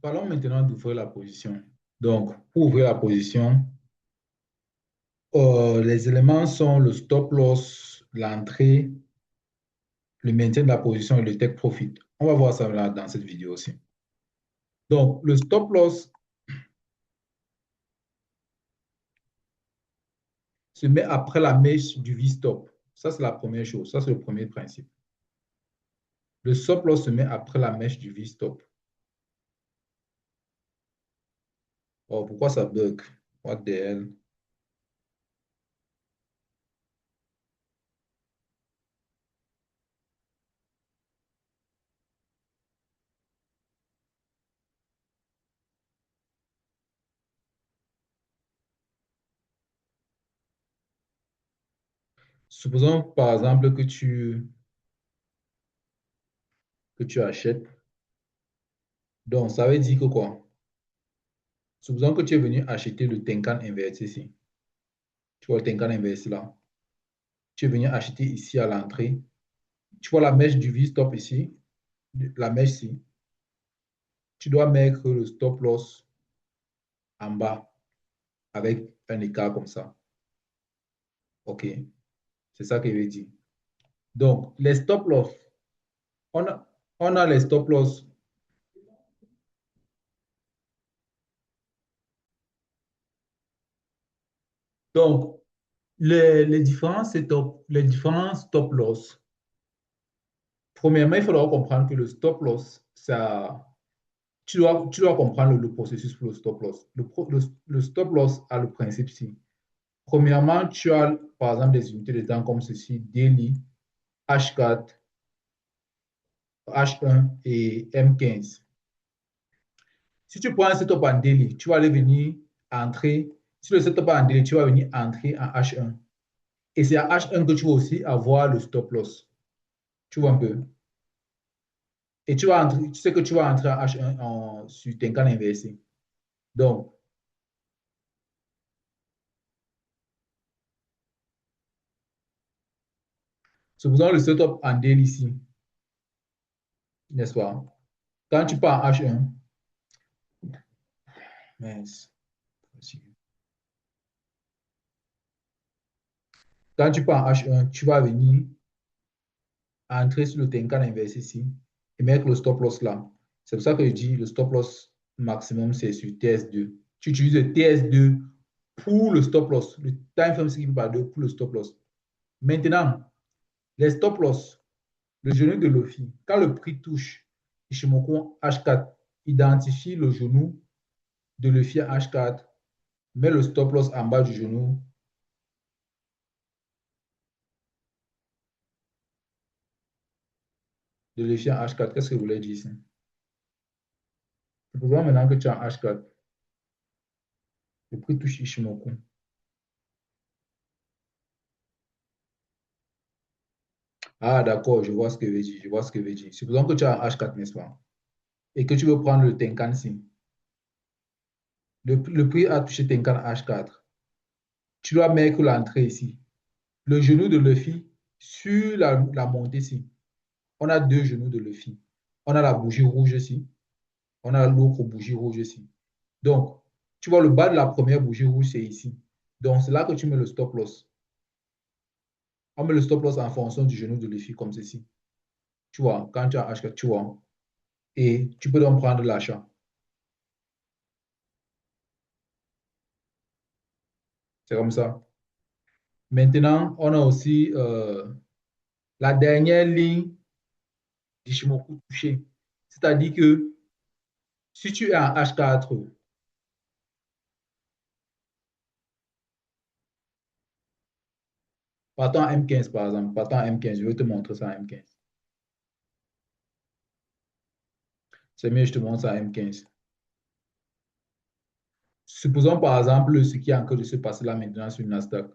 Parlons maintenant d'ouvrir la position. Donc, pour ouvrir la position, les éléments sont le stop loss, l'entrée, le maintien de la position et le take profit. On va voir ça là dans cette vidéo aussi. Donc, le stop loss se met après la mèche du V-stop. Ça, c'est la première chose. Ça, c'est le premier principe. Le stop loss se met après la mèche du V-stop. Oh, pourquoi ça bug? What the hell? Supposons par exemple que tu achètes. Donc, ça veut dire que quoi? Supposons que tu es venu acheter le Tenkan inversé ici. Tu vois le Tenkan inversé là. Tu es venu acheter ici à l'entrée. Tu vois la mèche du V-stop ici, la mèche ici. Tu dois mettre le stop loss en bas avec un écart comme ça. OK. C'est ça que je veux dire. Donc, les stop loss, on a les stop loss. Donc, les différents stop loss. Premièrement, il faudra comprendre que le stop loss, tu dois comprendre le processus pour le stop loss. Le stop loss a le principe ci. Premièrement, tu as par exemple des unités de temps comme ceci, daily, H4, H1 et M15. Si tu prends un setup en daily, tu vas aller venir entrer. Si le setup est en daily, tu vas venir entrer en H1. Et c'est à H1 que tu vas aussi avoir le stop loss. Tu vois un peu. Et tu vas entrer, tu sais que tu vas entrer en H1 sur Tenkan inversé. Donc, supposons le setup en daily ici, n'est-ce pas? Quand tu pars en H1, mince, quand tu pars en H1, tu vas venir entrer sur le Tenkan inversé ici et mettre le stop loss là. C'est pour ça que je dis le stop loss maximum, c'est sur TS2. Tu utilises le TS2 pour le stop loss, le time frame skipping par 2 pour le stop loss. Maintenant, les stop loss, le genou de Lofi, quand le prix touche Ishimoku H4, identifie le genou de Lofi H4, met le stop loss en bas du genou. De Lofi H4, qu'est-ce que vous voulez dire ici? C'est pour ça maintenant que tu as H4. Le prix touche Ishimoku. Ah, d'accord, je vois ce que veut dire. Je vois ce que veut dire. Supposons que tu as un H4, n'est-ce pas? Et que tu veux prendre le Tenkan ici. Le prix a touché Tenkan H4. Tu dois mettre l'entrée ici. Le genou de Luffy sur la montée ici. On a deux genoux de Luffy. On a la bougie rouge ici. On a l'autre bougie rouge ici. Donc, tu vois le bas de la première bougie rouge, c'est ici. Donc, c'est là que tu mets le stop loss. On met le stop loss en fonction du genou de Luffy, comme ceci. Tu vois, quand tu as H4, tu vois. Et tu peux donc prendre l'achat. C'est comme ça. Maintenant, on a aussi la dernière ligne d'Ishimoku touché. C'est-à-dire que si tu es en H4, partant en M15 par exemple, partant en M15, je vais te montrer ça en M15. C'est mieux, je te montre ça en M15. Supposons par exemple ce qui est en train de se passer là maintenant sur le Nasdaq.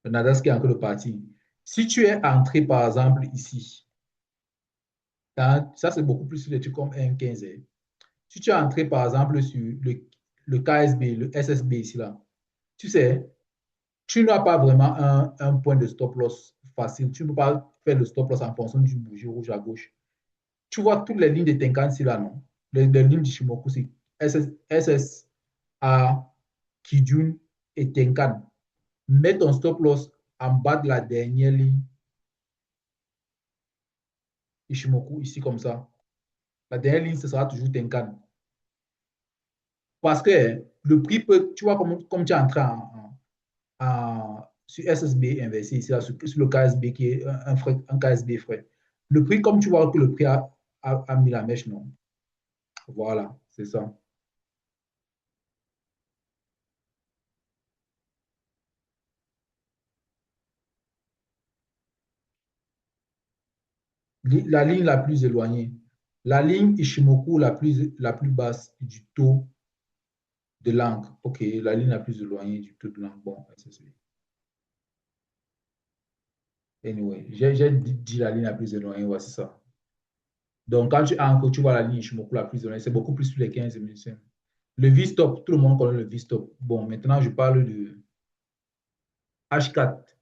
Le Nasdaq qui est en train de partir. Si tu es entré par exemple ici, ça c'est beaucoup plus sur les trucs comme M15. Si tu es entré par exemple sur le KSB, le SSB ici là, tu sais, tu n'as pas vraiment un point de stop loss facile. Tu ne peux pas faire le stop loss en fonction d'une bougie rouge à gauche. Tu vois toutes les lignes de Tenkan ici, là, non? Les lignes d'Ishimoku, c'est SS, A, Kijun et Tenkan. Mets ton stop loss en bas de la dernière ligne Ishimoku, ici, comme ça. La dernière ligne, ce sera toujours Tenkan. Parce que le prix peut, tu vois, comme tu es entré sur SSB inversé ici, là, sur le KSB qui est un KSB frais. Le prix, comme tu vois que le prix a mis la mèche, non? Voilà, c'est ça. La ligne la plus éloignée. La ligne Ishimoku la plus basse du taux de l'encre. OK, la ligne la plus éloignée du taux de l'encre. Bon, SSB. Anyway, j'ai dit la ligne la plus éloignée, ouais, c'est ça. Donc, quand tu ancres, tu vois la ligne Ishimoku la plus éloignée, c'est beaucoup plus sur les 15 minutes. Le V-stop, tout le monde connaît le V-stop. Bon, maintenant, je parle de H4,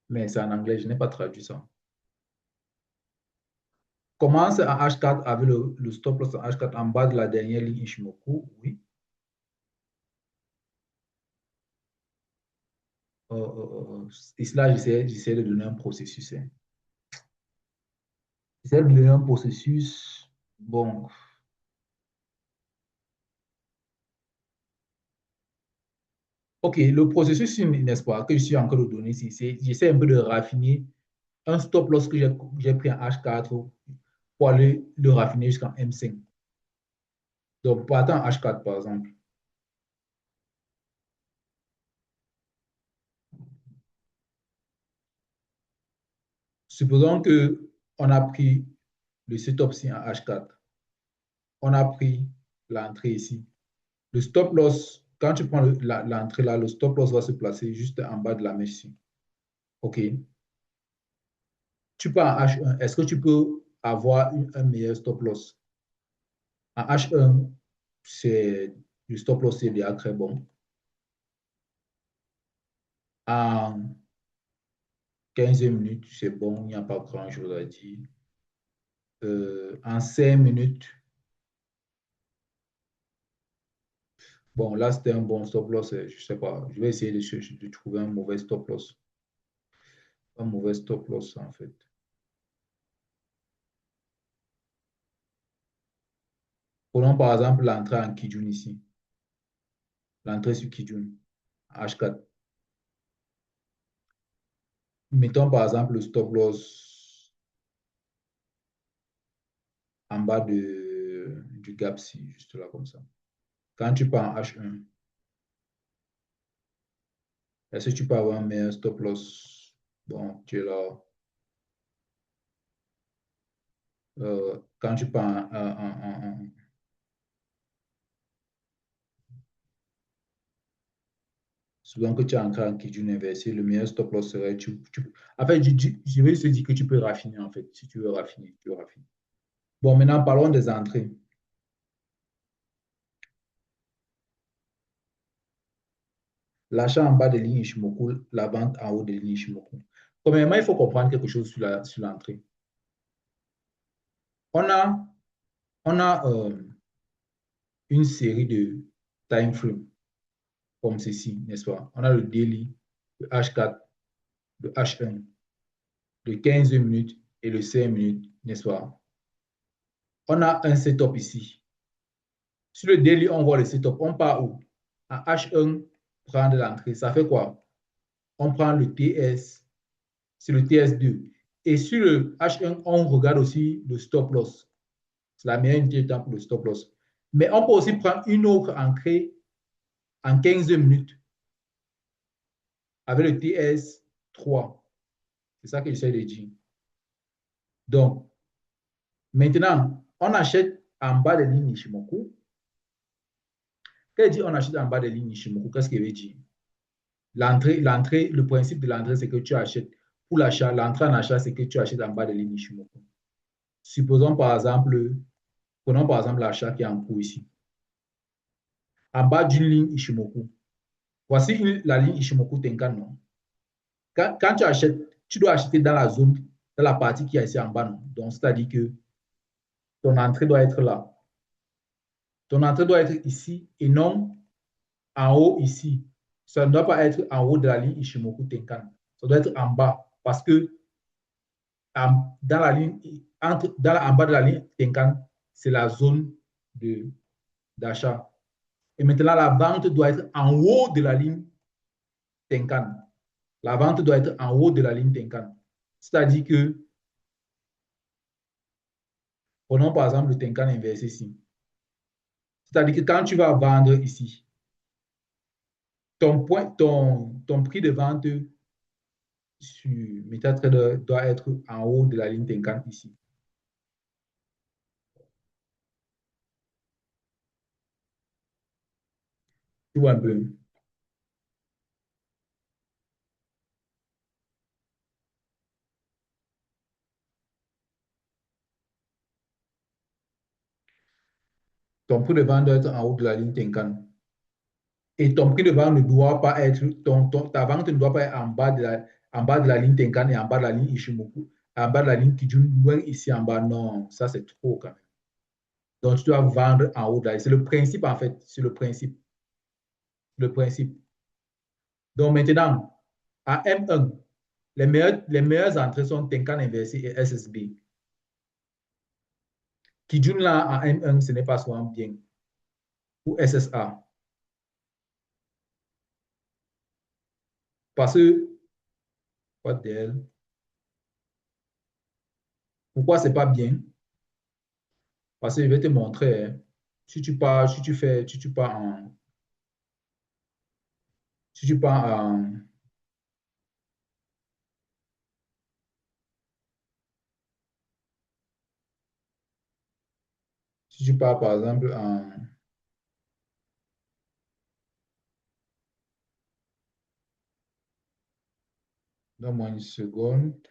mais c'est en anglais, je n'ai pas traduit ça. Commence à H4 avec le stop loss à H4 en bas de la dernière ligne Ishimoku, oui. Et là, j'essaie de donner un processus, hein. J'essaie de donner un processus. Bon, OK, le processus, n'est-ce pas, que je suis en train de donner, j'essaie un peu de raffiner un stop loss que j'ai pris en H4 pour aller le raffiner jusqu'en M5. Donc, partant en H4, par exemple. Supposons que on a pris le setup-ci en H4. On a pris l'entrée ici. Le stop loss, quand tu prends l'entrée là, le stop loss va se placer juste en bas de la mèche ici. OK. Tu pars en H1. Est-ce que tu peux avoir un meilleur stop loss? En H1, c'est le stop loss est déjà très bon. En 15 minutes, c'est bon, il n'y a pas grand-chose à dire. En 5 minutes, bon, là, c'était un bon stop loss. Je ne sais pas. Je vais essayer de trouver un mauvais stop loss. Un mauvais stop loss, en fait. Prenons par exemple l'entrée en Kijun ici. L'entrée sur Kijun, H4. Mettons par exemple le stop loss en bas du gap ci, juste là comme ça. Quand tu pars en H1, est-ce que tu peux avoir un meilleur stop loss? Bon, tu es là. Quand tu pars souvent que tu es entré en Kijun inversé, le meilleur stop loss serait. En fait, je vais se dire que tu peux raffiner en fait. Si tu veux raffiner, tu veux raffiner. Bon, maintenant parlons des entrées. L'achat en bas de ligne Ishimoku, la vente en haut de ligne Ishimoku. Premièrement, il faut comprendre quelque chose sur l'entrée. On a, on a une série de time frames comme ceci, n'est-ce pas? On a le daily, le H4, le H1, le 15 minutes et le 5 minutes, n'est-ce pas? On a un setup ici. Sur le daily, on voit le setup. On part où? En H1, prendre l'entrée. Ça fait quoi? On prend le TS, c'est le TS2. Et sur le H1, on regarde aussi le stop loss. C'est la meilleure unité de temps pour le stop loss. Mais on peut aussi prendre une autre entrée en 15 minutes avec le TS3. C'est ça que j'essaie de dire. Donc, maintenant, on achète en bas de lignes Ishimoku. Quand il dit on achète en bas de lignes Ishimoku, qu'est-ce qu'il veut dire? L'entrée, le principe de l'entrée, c'est que tu achètes. Pour l'achat, l'entrée en achat, c'est que tu achètes en bas de lignes Ishimoku. Supposons par exemple, prenons par exemple l'achat qui est en cours ici. En bas d'une ligne Ishimoku. Voici la ligne Ishimoku Tenkan, non? Quand tu achètes, tu dois acheter dans la zone dans la partie qui est ici en bas. Non? Donc, c'est-à-dire que ton entrée doit être là. Ton entrée doit être ici et non en haut ici. Ça ne doit pas être en haut de la ligne Ishimoku Tenkan. Ça doit être en bas parce que dans la ligne, en bas de la ligne Tenkan, c'est la zone d'achat. Et maintenant, la vente doit être en haut de la ligne Tenkan. La vente doit être en haut de la ligne Tenkan. C'est-à-dire que, prenons par exemple le Tenkan inversé ici. C'est-à-dire que quand tu vas vendre ici, ton prix de vente sur MetaTrader doit être en haut de la ligne Tenkan ici. Tu vois un peu. Ton prix de vente doit être en haut de la ligne Tenkan. Et ton prix de vente ne doit pas être, ta vente ne doit pas être en bas de la ligne Tenkan et en bas de la ligne Ishimoku, en bas de la ligne Kijun, loin ici en bas. Non, ça c'est trop quand même. Donc tu dois vendre en haut de la ligne. C'est le principe en fait. C'est le principe. Le principe. Donc maintenant, à M1, les meilleures entrées sont Tenkan inversé et SSB. Kijun là, à M1, ce n'est pas souvent bien. Ou SSA. Parce que, what the hell? Pourquoi c'est pas bien? Parce que je vais te montrer. Hein. Si tu pars, si tu fais, si tu pars en, si tu pars en, si tu pars par exemple en, donne-moi une seconde.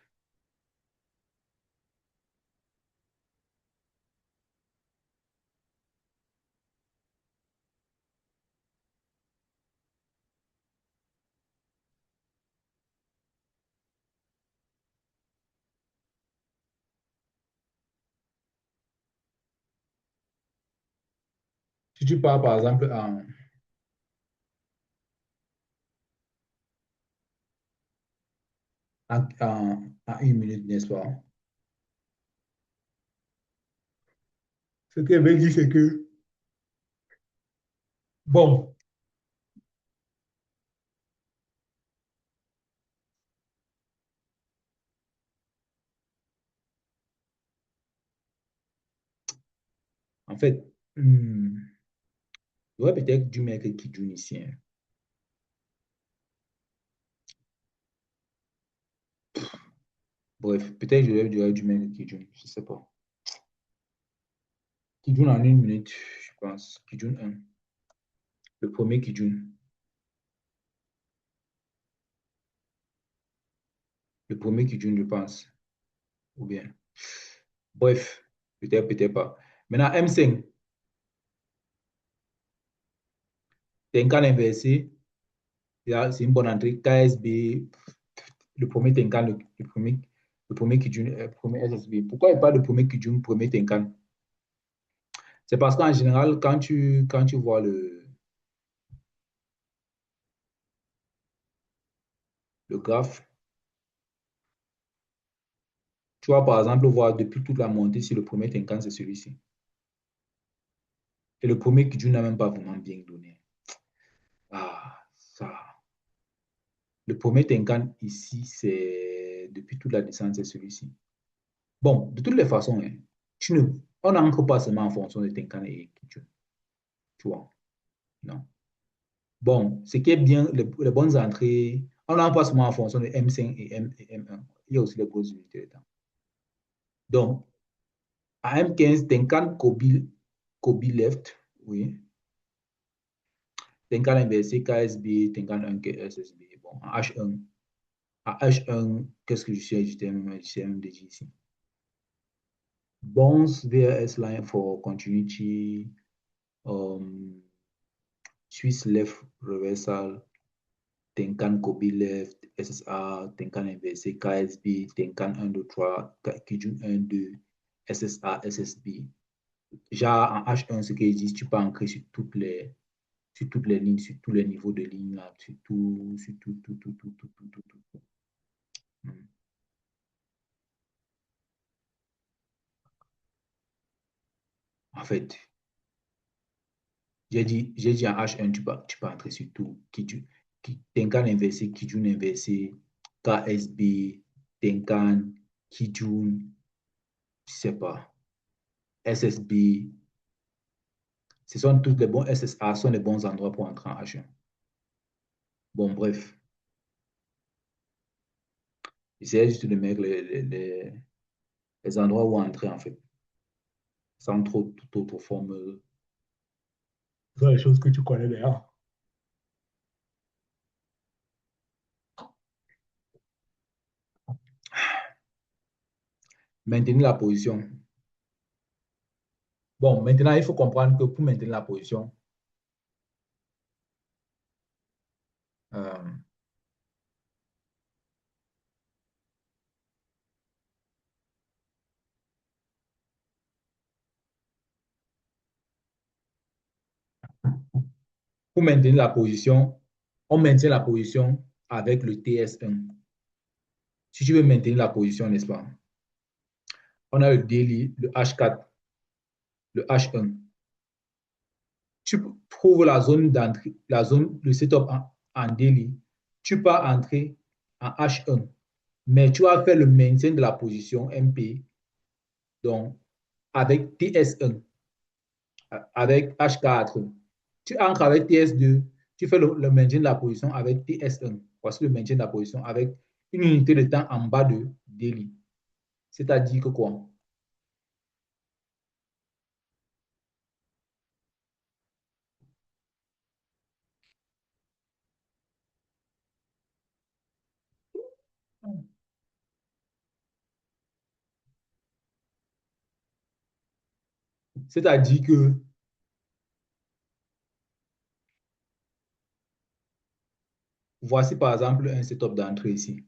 Si tu pars par exemple en une minute, n'est-ce pas? Ce qu'elle veut dire, c'est que, bon, en fait, j'aurais peut-être dû mettre Kijun ici. Hein. Bref, peut-être j'aurais dû mettre Kijun, je ne sais pas. Kijun en une minute, je pense. Kijun 1. Le premier Kijun. Le premier Kijun, je pense. Ou bien. Bref, peut-être, peut-être pas. Maintenant, M5, Tenkan inversé, c'est une bonne entrée. KSB, le premier Tenkan, le premier Kijun, premier SSB. Pourquoi il n'y a pas de premier Kijun, premier Tenkan? C'est parce qu'en général, quand tu vois le graphe, tu vas par exemple voir depuis toute la montée si le premier Tenkan, c'est celui-ci. Et le premier Kijun n'a même pas vraiment bien donné. Ah, ça. Le premier Tenkan ici, c'est depuis toute la descente, c'est celui-ci. Bon, de toutes les façons, hein, tu ne, on n'encre pas seulement en fonction de Tenkan et Kijun. Tu vois? Non. Bon, ce qui est bien, les bonnes entrées, on n'en pas seulement en fonction de M5 et M1. Il y a aussi les grosses unités de temps. Donc, à M15, Tenkan Kobe left, oui. Tenkan inversé, KSB, Tenkan 1, SSB. Bon, à H1, qu'est-ce que je suis? J'étais même déjà ici. Bounce VRS line for continuity, Swiss left reversal, Tenkan Kobe left, SSA, Tenkan inversé, KSB, Tenkan 1, 2, 3, Kijun 1, 2, SSA, SSB. Genre en H1, ce qu'ils disent, tu peux ancrer sur toutes les lignes, sur tous les niveaux de ligne, là, sur tout, sur tout, tout, tout, tout, tout, tout, tout, tout, tout. Hmm. En fait, j'ai dit en H1, tu peux entrer sur tout. Tenkan inversé, Kijun inversé, KSB, Tenkan, Kijun, je sais pas, SSB. Ce sont tous les bons SSA, sont les bons endroits pour entrer en H1. Bon, bref, j'essaie juste de mettre les endroits où entrer, en fait, sans trop, toute autre forme. Ce sont les choses que tu connais déjà. Maintenir la position. Bon, maintenant, il faut comprendre que pour maintenir la position, euh, pour maintenir la position, on maintient la position avec le TS1. Si tu veux maintenir la position, n'est-ce pas? On a le daily, le H4, le H1. Tu trouves la zone d'entrée, la zone de setup en daily. Tu peux entrer en H1, mais tu vas faire le maintien de la position MP, donc avec TS1, avec H4. Tu entres avec TS2, tu fais le maintien de la position avec TS1. Voici le maintien de la position avec une unité de temps en bas de daily. C'est-à-dire que quoi? C'est-à-dire que voici par exemple un setup d'entrée ici,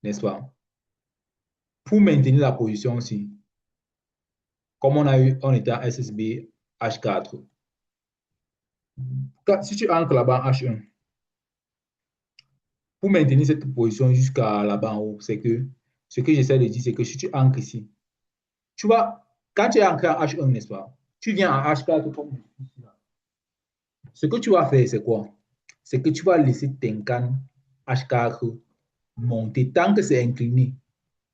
n'est-ce pas? Pour maintenir la position aussi, comme on était en SSB H4. Si tu ancres là-bas en H1, pour maintenir cette position jusqu'à là-bas en haut, c'est que ce que j'essaie de dire, c'est que si tu ancres ici, tu vas, quand tu es ancré en H1, n'est-ce pas? Tu viens en H4 comme ici. Ce que tu vas faire, c'est quoi? C'est que tu vas laisser Tenkan H4 monter. Tant que c'est incliné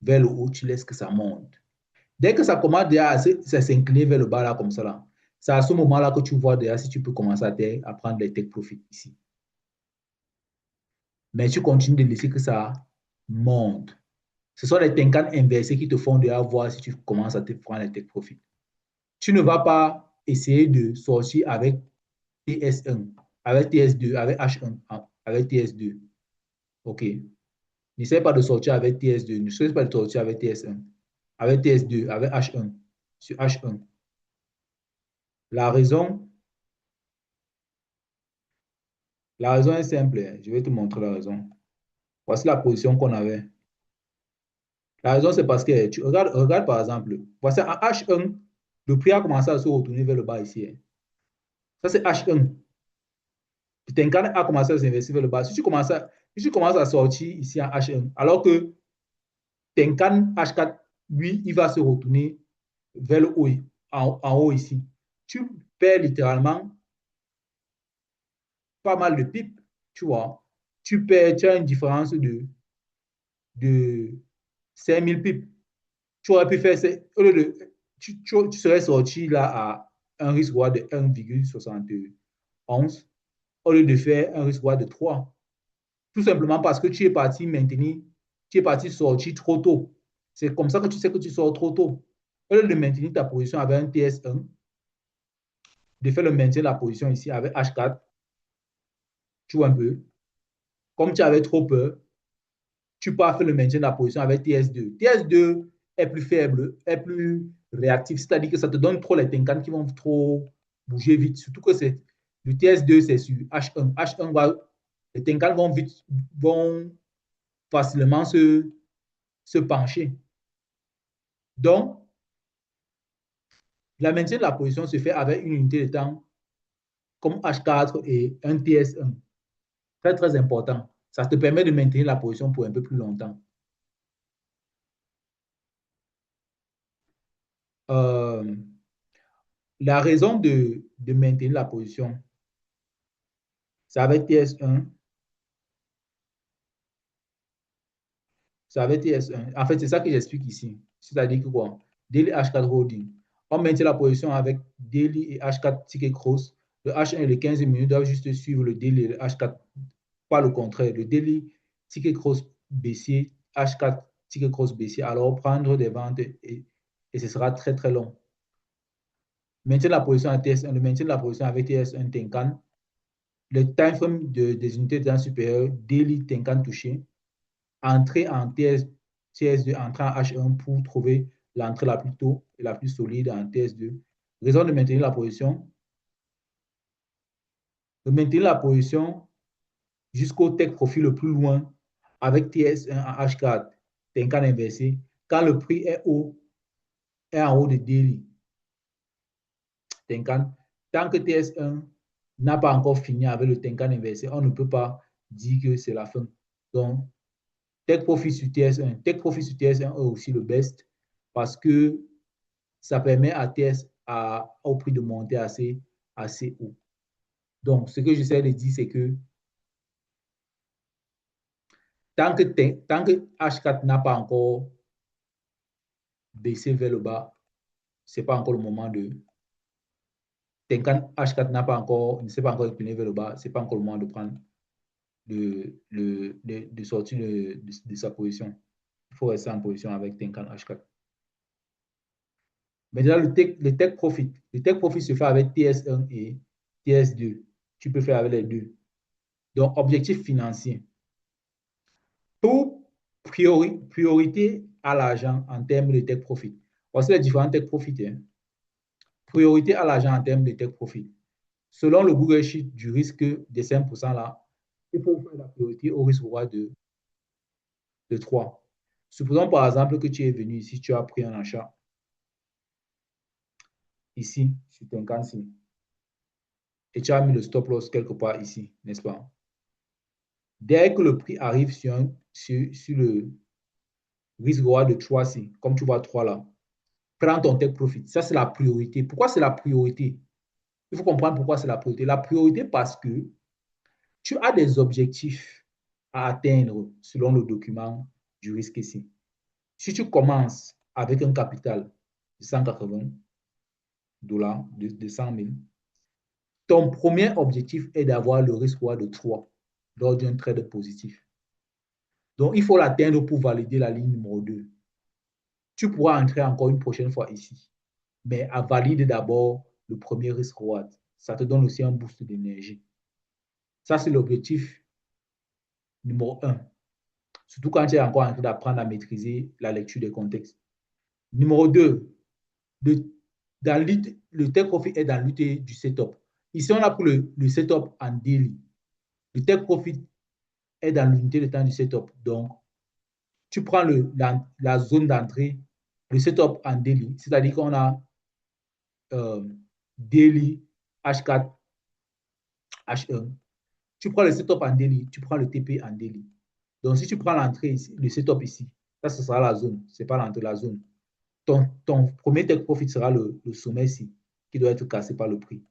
vers le haut, tu laisses que ça monte. Dès que ça commence déjà à s'incliner vers le bas, là, comme ça, là, c'est à ce moment-là que tu vois déjà si tu peux commencer à prendre les take profits ici. Mais tu continues de laisser que ça monte. Ce sont les Tenkan inversés qui te font déjà voir si tu commences à te prendre les take profits. Tu ne vas pas essayer de sortir avec TS1, avec TS2, avec H1, avec TS2. OK. N'essaie pas de sortir avec TS2. N'essaie pas de sortir avec TS1. Avec TS2, avec H1. Sur H1. La raison, la raison est simple. Je vais te montrer la raison. Voici la position qu'on avait. La raison, c'est parce que tu regarde par exemple. Voici en H1, le prix a commencé à se retourner vers le bas ici. Ça, c'est H1. Tenkan a commencé à s'investir vers le bas. Si tu commences à sortir ici en H1, alors que Tenkan H4, lui, il va se retourner vers le haut, en haut ici. Tu perds littéralement pas mal de pips, tu vois. Tu as une différence de 5000 pips. Tu aurais pu faire, tu serais sorti là à un risque de 1,71 au lieu de faire un risque de 3. Tout simplement parce que tu es parti maintenir, tu es parti sortir trop tôt. C'est comme ça que tu sais que tu sors trop tôt. Au lieu de maintenir ta position avec un TS1, de faire le maintien de la position ici avec H4, tu vois un peu. Comme tu avais trop peur, tu peux faire le maintien de la position avec TS2. TS2 est plus faible, est plus réactif, c'est-à-dire que ça te donne trop les Tenkan qui vont trop bouger vite. Surtout que le TS2, c'est sur H1. H1 va Les Tenkan vont facilement se pencher. Donc, la maintien de la position se fait avec une unité de temps comme H4 et un TS1. Très, très important. Ça te permet de maintenir la position pour un peu plus longtemps. Euh, la raison de maintenir la position, c'est avec TS1. C'est avec TS1. En fait, c'est ça que j'explique ici. C'est-à-dire que quoi? Daily H4 holding. On maintient la position avec daily et H4 ticket cross. Le H1 et le 15 minutes doivent juste suivre le daily et le H4. Pas le contraire. Le daily ticket cross baissier, H4 ticket cross baissier. Alors, prendre des ventes et ce sera très, très long. Maintenir la position à TS1. Le maintien de la position avec TS1 Tenkan. Le time frame des unités de temps supérieures, daily Tenkan touché. Entrer en TS2, entrer en H1 pour trouver l'entrée la plus tôt et la plus solide en TS2. Raison de maintenir la position. De maintenir la position jusqu'au tech profit le plus loin avec TS1 en H4, Tenkan inversé, quand le prix est en haut de daily. Tenkan, tant que TS1 n'a pas encore fini avec le Tenkan inversé, on ne peut pas dire que c'est la fin. Donc, Take Profit sur TS1. Take Profit sur TS1 est aussi le best parce que ça permet à TS au prix de monter assez haut. Donc, ce que j'essaie de dire, c'est que tant que H4 n'a pas encore baissé vers le bas, ce n'est pas encore le moment de. Quand H4 n'a pas encore, ne s'est pas encore incliné vers le bas, ce n'est pas encore le moment de prendre, de sortir de sa position. Il faut rester en position avec Tenkan H4. Maintenant, le tech profit. Le tech profit se fait avec TS1 et TS2. Tu peux faire avec les deux. Donc, objectif financier. Pour priorité à l'argent en termes de tech profit. Voici les différents tech profit. Hein. Priorité à l'argent en termes de tech profit. Selon le Google Sheet du risque de 5% là, il faut faire la priorité au risque roi de 3. Supposons par exemple que tu es venu ici, tu as pris un achat ici, sur ton canci, et tu as mis le stop loss quelque part ici, n'est-ce pas? Dès que le prix arrive sur le risque roi de 3, comme tu vois 3 là, prends ton take profit. Ça, c'est la priorité. Pourquoi c'est la priorité? Il faut comprendre pourquoi c'est la priorité. La priorité parce que tu as des objectifs à atteindre selon le document du risque ici. Si tu commences avec un capital de 180 dollars, de 100 000, ton premier objectif est d'avoir le risque roi de 3 lors d'un trade positif. Donc, il faut l'atteindre pour valider la ligne numéro 2. Tu pourras entrer encore une prochaine fois ici, mais à valider d'abord le premier risque roi. Ça te donne aussi un boost d'énergie. Ça, c'est l'objectif numéro 1. Surtout quand tu es encore en train d'apprendre à maîtriser la lecture des contextes. Numéro 2, le take profit est dans l'unité du setup. Ici, on a pour le setup en daily. Le take profit est dans l'unité de temps du setup. Donc, tu prends la zone d'entrée, le setup en daily, c'est-à-dire qu'on a daily, H4, H1. Tu prends le setup en daily, tu prends le TP en daily. Donc, si tu prends l'entrée ici, le setup ici, ça, ce sera la zone. Ce n'est pas l'entrée, la zone. Ton premier take profit sera le sommet ici, qui doit être cassé par le prix.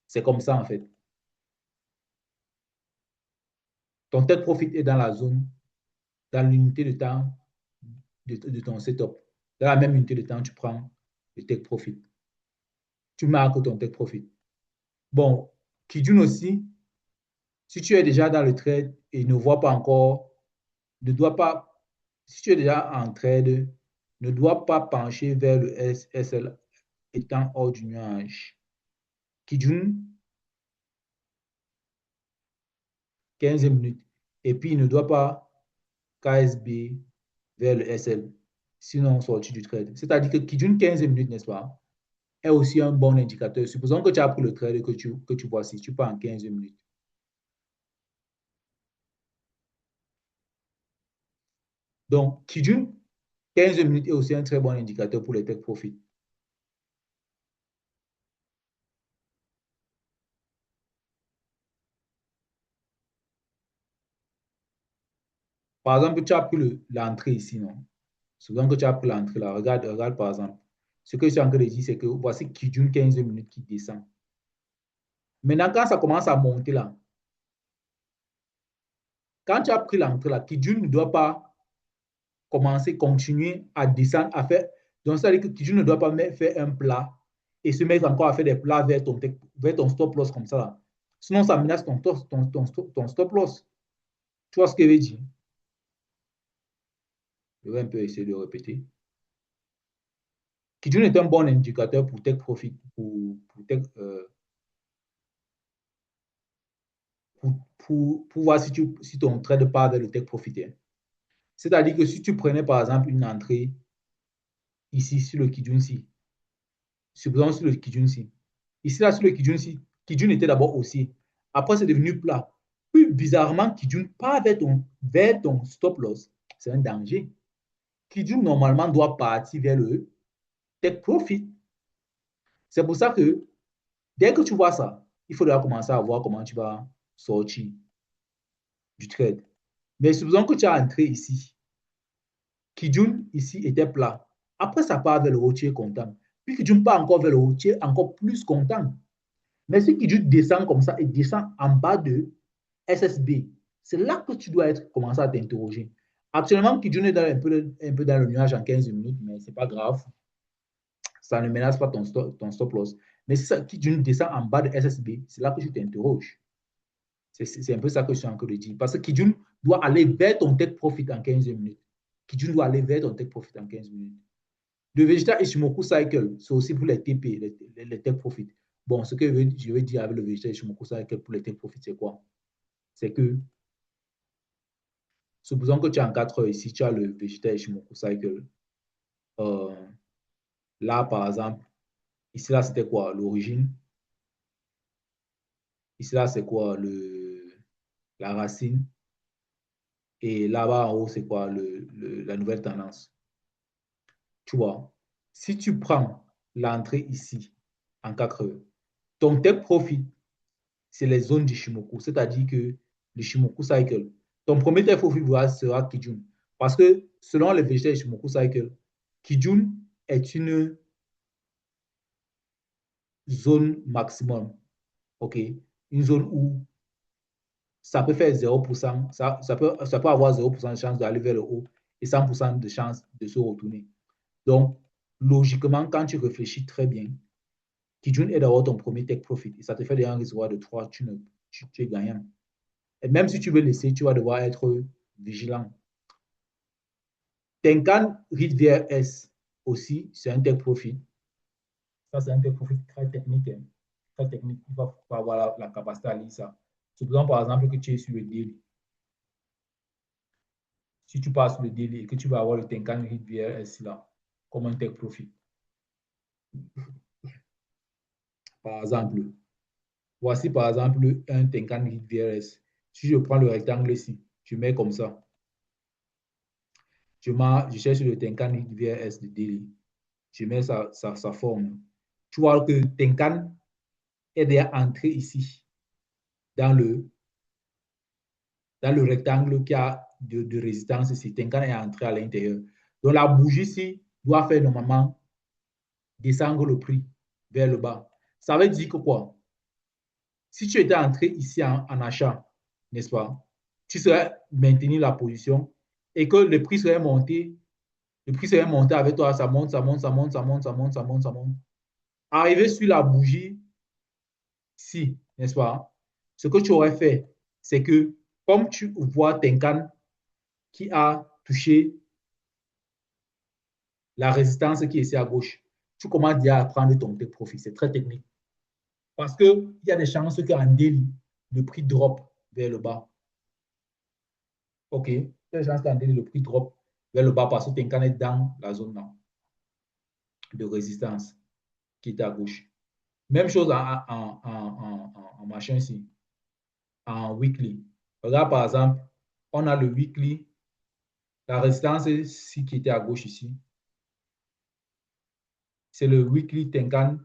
C'est comme ça, en fait. Ton take profit est dans la zone, dans l'unité de temps de ton setup. Dans la même unité de temps, tu prends le take profit. Tu marques ton take profit. Bon, Kijun aussi, si tu es déjà dans le trade et ne voit pas encore, ne doit pas, si tu es déjà en trade, ne doit pas pencher vers le SL étant hors du nuage. Kijun, 15 minutes. Et puis, il ne doit pas KSB vers le SL, sinon sortir du trade. C'est-à-dire que Kijun 15 minutes, n'est-ce pas, est aussi un bon indicateur. Supposons que tu as pris le trade que tu vois si tu pars en 15 minutes. Donc, Kijun, 15 minutes est aussi un très bon indicateur pour les take profit. Par exemple, tu as pris l'entrée ici, non? Souvent que tu as pris l'entrée là, regarde par exemple. Ce que je suis en train de dire, c'est que voici Kijun 15 minutes qui descend. Maintenant, quand ça commence à monter là, quand tu as pris l'entrée là, Kijun ne doit pas continuer à descendre, à faire. Donc, ça veut dire que Kijun ne doit pas faire un plat et se mettre encore à faire des plats vers ton stop loss comme ça là. Sinon, ça menace ton stop loss. Tu vois ce que je veux dire? Je vais un peu essayer de répéter. Kijun est un bon indicateur pour take profit, pour voir si ton trade part vers le take profit. Hein. C'est-à-dire que si tu prenais par exemple une entrée ici sur le Kijun-ci, supposons sur le Kijun-ci, ici là sur le Kijun-ci, Kijun était d'abord haussier. Après, c'est devenu plat. Puis bizarrement, Kijun part vers ton stop loss. C'est un danger. Kijun normalement doit partir vers le take profit. C'est pour ça que dès que tu vois ça, il faudra commencer à voir comment tu vas sortir du trade. Mais supposons que tu as entré ici. Kijun ici était plat. Après, ça part vers le haut, tu es content. Puis Kijun part encore vers le haut, tu es encore plus content. Mais si Kijun descend comme ça et descend en bas de SSB, c'est là que tu dois commencer à t'interroger. Actuellement, Kijun est un peu dans le nuage en 15 minutes, mais ce n'est pas grave. Ça ne menace pas ton stop loss. Mais si Kijun descend en bas de SSB, c'est là que tu t'interroges. C'est un peu ça que je suis en train de dire. Parce que Kijun doit aller vers ton take profit en 15 minutes. Kijun doit aller vers ton take profit en 15 minutes. Le Vegeta Ishimoku Cycle, c'est aussi pour les TP, les take profit. Bon, ce que je veux dire avec le Vegeta Ishimoku Cycle pour les take profit, c'est quoi? C'est que, supposons que tu es en 4 heures ici, tu as le Vegeta Ishimoku Cycle. Euh, là, par exemple, ici, là, c'était quoi? L'origine. Ici, là, c'est quoi? La racine. Et là-bas, en haut, c'est quoi? La nouvelle tendance. Tu vois, si tu prends l'entrée ici en 4 heures, ton take profit, c'est les zones du Shimoku, c'est-à-dire que le Shimoku Cycle. Ton premier take profit sera Kijun. Parce que selon les végétaux du Shimoku Cycle, Kijun est une zone maximum. OK? Une zone où ça peut faire 0%, ça peut avoir 0% de chance d'aller vers le haut et 100% de chance de se retourner. Donc, logiquement, quand tu réfléchis très bien, Kijun est d'avoir ton premier take profit et ça te fait déjà un réservoir de 3, tu es gagnant. Et même si tu veux laisser, tu vas devoir être vigilant. Tenkan Read VRS aussi, c'est un take profit. Ça, c'est un take profit très technique. Hein. Très technique. Il va avoir la capacité à lire ça. Supposons par exemple que tu es sur le daily. Si tu passes sur le daily et que tu vas avoir le Tenkan Read VRS là, comme un take profit. Par exemple, voici par exemple un Tenkan Read VRS. Si je prends le rectangle ici, je mets comme ça. Je cherche le Tenkan VRS de Delhi. Je mets sa forme. Tu vois que Tenkan est déjà entré ici, dans le, dans le rectangle qui a de résistance ici. Tenkan est entré à l'intérieur. Donc la bougie ici doit faire normalement descendre le prix vers le bas. Ça veut dire que quoi? Si tu étais entré ici en achat, n'est-ce pas? Tu serais maintenu la position et que le prix serait monté avec toi, ça monte, ça monte, ça monte, ça monte, ça monte, ça monte, ça monte. Arrivé sur la bougie, si, n'est-ce pas? Ce que tu aurais fait, c'est que, comme tu vois Tenkan qui a touché la résistance qui est ici à gauche, tu commences déjà à prendre ton profit. C'est très technique. Parce qu'il y a des chances qu'en daily, le prix drop vers le bas. OK? Il y a des chances qu'en daily, le prix drop vers le bas parce que Tenkan est dans la zone de résistance qui est à gauche. Même chose en machin ici, en weekly. Regarde par exemple, on a le weekly La résistance ici qui était à gauche ici, c'est le weekly Tenkan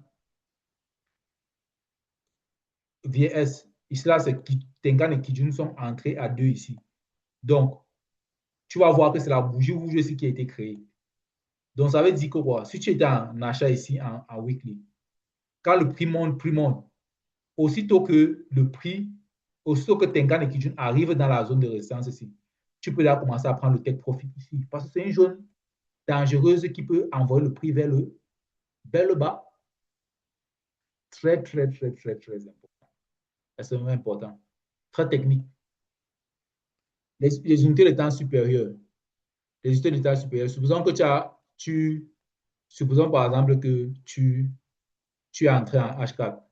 VS. Ici, là, c'est Tenkan et Kijun sont entrés à 2 ici. Donc, tu vas voir que c'est la bougie rouge ici qui a été créée. Donc, ça veut dire que quoi? Si tu étais en achat ici en weekly, quand le prix monte, aussitôt que le prix, aussitôt que Tenkan et Kijun arrivent dans la zone de résistance ici, tu peux là commencer à prendre le take profit ici. Parce que c'est une zone dangereuse qui peut envoyer le prix vers le bas. Très, très, très, très, très important. C'est vraiment important. Très technique. Les unités de temps supérieures. Les unités de temps supérieures. Supposons que supposons par exemple que tu es entré en H4.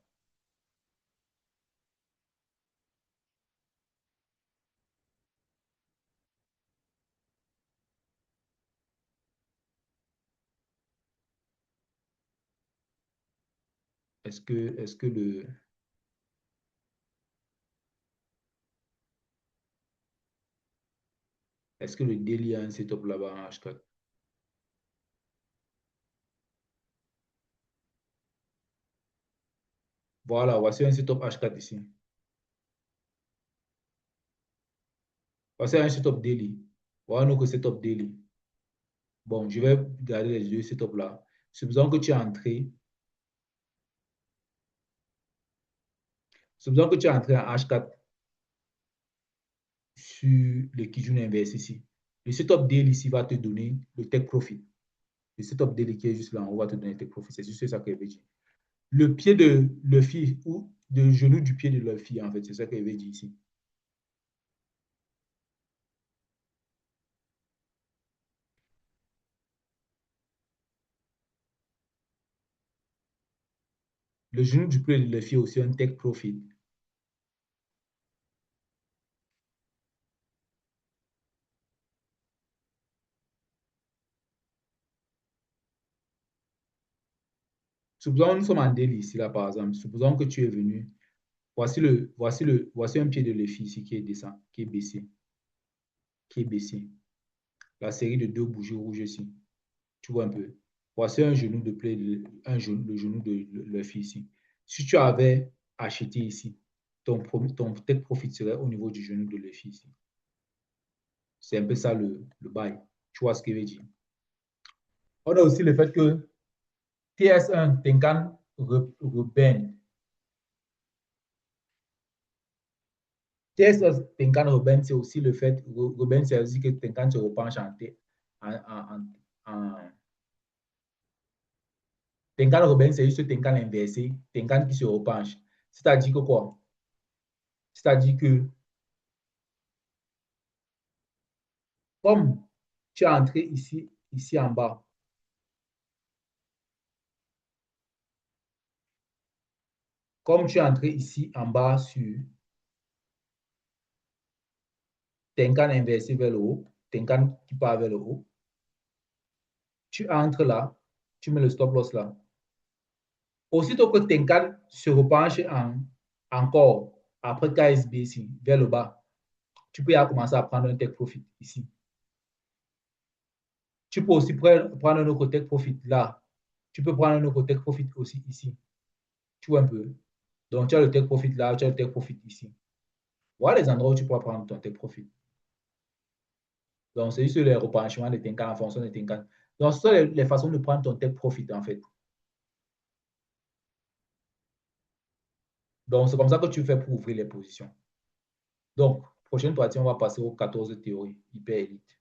Est-ce que le daily a un setup là-bas en H4? Voilà, voici un setup H4 ici. Voici un setup daily. Voilà notre setup daily. Bon, je vais garder les deux setups là. Supposons que tu es entré. Supposons que tu es entré en H4 sur le Kijun inverse ici. Le setup daily ici va te donner le take profit. Le setup daily qui est juste là, on va te donner le take profit. C'est juste ça que je veux dire. Le pied de Luffy ou le genou du pied de Luffy, en fait, c'est ça que je veux dire ici. Le genou du pied de Luffy est aussi un take profit. Supposons que nous sommes en daily ici, là, par exemple. Supposons que tu es venu. Voici un pied de Luffy ici qui est descend, qui est baissé, qui est baissé. La série de deux bougies rouges ici. Tu vois un peu. Voici un genou de plaie, le genou de Luffy ici. Si tu avais acheté ici, ton tech profit serait au niveau du genou de Luffy ici. C'est un peu ça le bail. Tu vois ce que je veux dire. On a aussi le fait que TS1, Tenkan Ruben. TS1, Tenkan Ruben, c'est aussi le fait, Ruben, c'est aussi que Tenkan se repenche en Tenkan Ruben, c'est juste Tenkan inversé, Tenkan qui se repenche. C'est-à-dire que quoi? C'est-à-dire que comme tu es entré ici en bas, comme tu es entré ici en bas sur Tenkan inversé vers le haut, Tenkan qui part vers le haut, tu entres là, tu mets le stop loss là. Aussitôt que Tenkan se repenche encore après KSB ici, vers le bas, tu peux y commencer à prendre un take profit ici. Tu peux aussi prendre un autre take profit là. Tu peux prendre un autre take profit aussi ici. Tu vois un peu. Donc, tu as le take profit là, tu as le take profit ici. Voilà les endroits où tu peux prendre ton take profit. Donc, c'est juste les repenchements de Tenkan en fonction de Tenkan. Donc, ce sont les façons de prendre ton take profit en fait. Donc, c'est comme ça que tu fais pour ouvrir les positions. Donc, prochaine partie, on va passer aux 14 théories hyper élites.